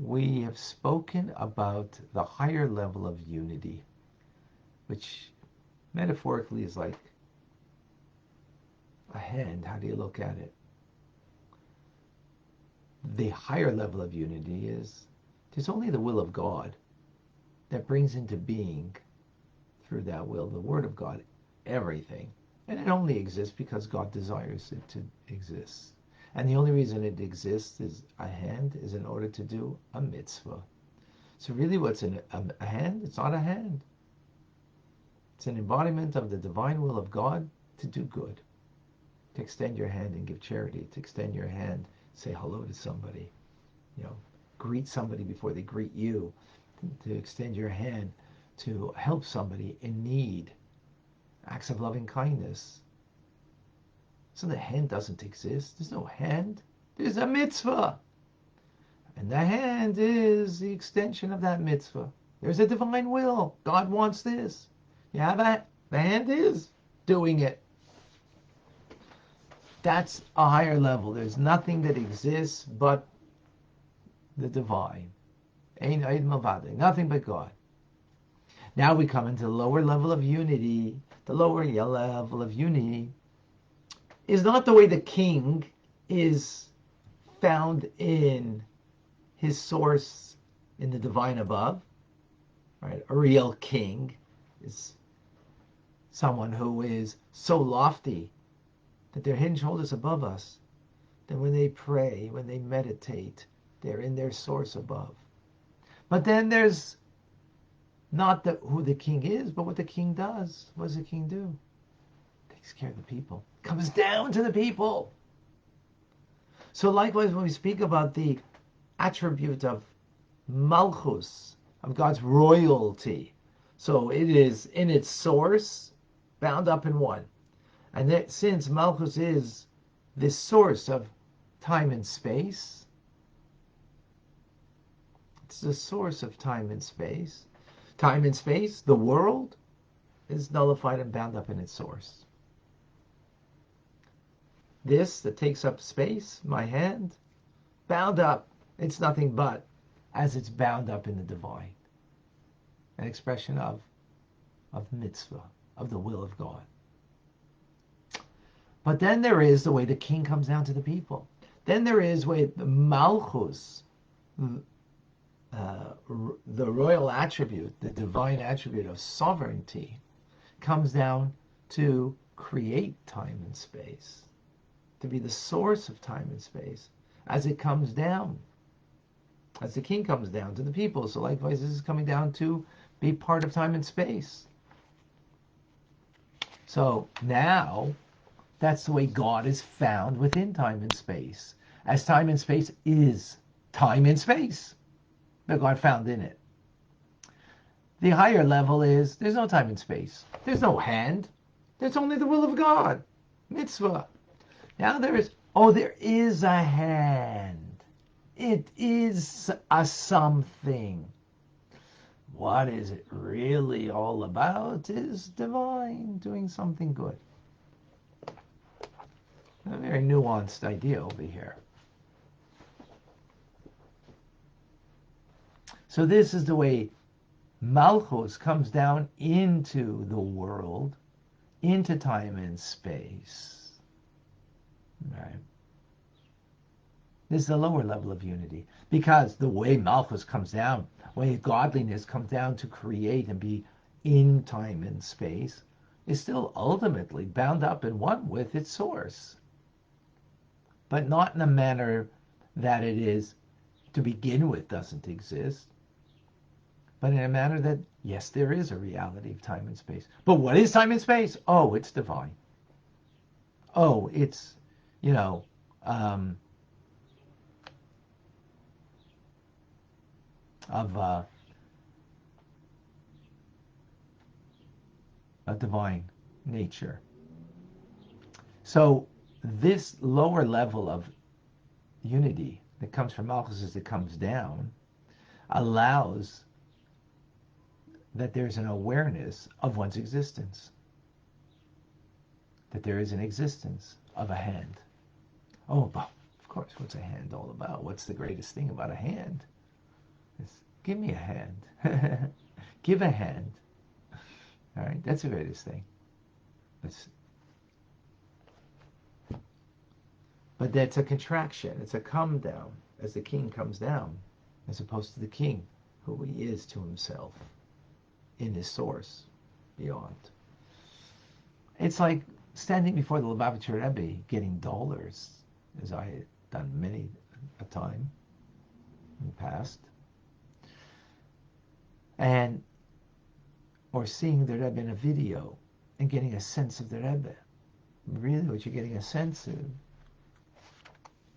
we have spoken about the higher level of unity, which metaphorically is like a hand. How do you look at it? The higher level of unity is there's only the will of God that brings into being through that will, the Word of God, everything. And it only exists because God desires it to exist. And the only reason it exists is a hand is in order to do a mitzvah. So really what's in a hand? It's not a hand. It's an embodiment of the divine will of God to do good. To extend your hand and give charity. To extend your hand, say hello to somebody. Greet somebody before they greet you. To extend your hand to help somebody in need. Acts of loving kindness. So the hand doesn't exist. There's no hand. There's a mitzvah. And the hand is the extension of that mitzvah. There's a divine will. God wants this. You have that? The hand is doing it. That's a higher level. There's nothing that exists but the divine. Ein Eid Mavade. Nothing but God. Now we come into the lower level of unity. The lower level of unity is not the way the king is found in his source in the divine above. Right? A real king is someone who is so lofty that they're head and shoulders above us, that when they pray, when they meditate, they're in their source above. But then there's not who the king is, but what the king does. What does the king do? Takes care of the people. Comes down to the people. So likewise, when we speak about the attribute of malchus, of God's royalty, so it is in its source bound up in one. And that since malchus is this source of time and space, it's the source of time and space. Time and space, the world, is nullified and bound up in its source. This that takes up space, my hand, bound up, it's nothing but as it's bound up in the divine. An expression of mitzvah, of the will of God. But then there is the way the king comes down to the people. Then there is the way the malchus, the royal attribute, the divine attribute of sovereignty, comes down to create time and space, to be the source of time and space as it comes down, as the king comes down to the people. So likewise, this is coming down to be part of time and space. So now, that's the way God is found within time and space, as time and space is time and space that God found in it. The higher level is there's no time and space. There's no hand. There's only the will of God. Mitzvah. Now there is a hand. It is a something. What is it really all about is divine, doing something good. A very nuanced idea over here. So this is the way Malchus comes down into the world, into time and space. Right? This is the lower level of unity. Because the way Malchus comes down, the way godliness comes down to create and be in time and space, is still ultimately bound up in one with its source. But not in a manner that it is, to begin with, doesn't exist. But in a manner that, yes, there is a reality of time and space. But what is time and space? Oh, it's divine. Oh, it's, of a divine nature. So this lower level of unity that comes from Malchus as it comes down allows that there's an awareness of one's existence. That there is an existence of a hand. Oh, of course, what's a hand all about? What's the greatest thing about a hand? give me a hand. Give a hand. All right, that's the greatest thing. But that's a contraction. It's a come down as the king comes down, as opposed to the king, who he is to himself in his source beyond. It's like standing before the Lubavitcher Rebbe getting dollars, as I had done many a time in the past, and or seeing the Rebbe in a video and getting a sense of the Rebbe. Really, what you're getting a sense of,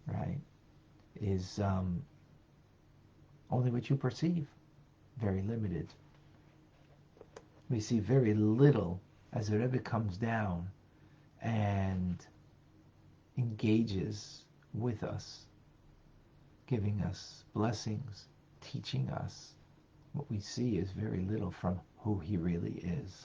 right, is only what you perceive. Very limited. We see very little as the Rebbe comes down and engages with us, giving us blessings, teaching us. What we see is very little from who he really is.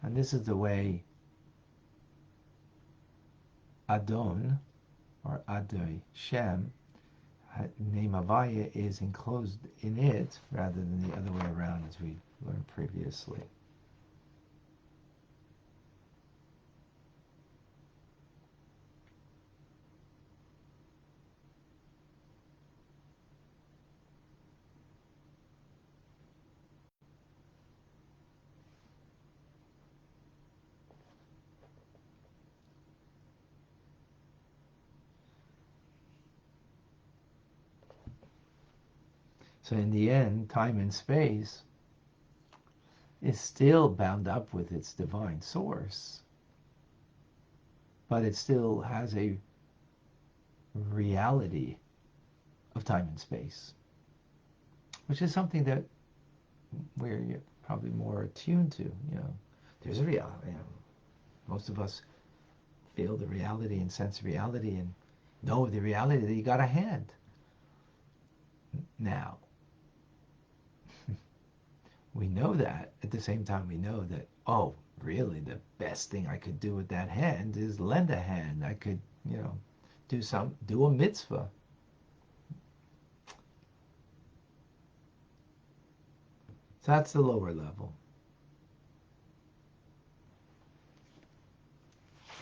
And this is the way Adon, or Adoi Shem, name Havaya, is enclosed in it rather than the other way around, as we learned previously. So in the end, time and space is still bound up with its divine source, but it still has a reality of time and space, which is something that we're probably more attuned to. There's a reality. Most of us feel the reality and sense reality and know the reality that you got a hand. Now, we know that. At the same time, we know that, oh, really, the best thing I could do with that hand is lend a hand. I could, do a mitzvah. So that's the lower level.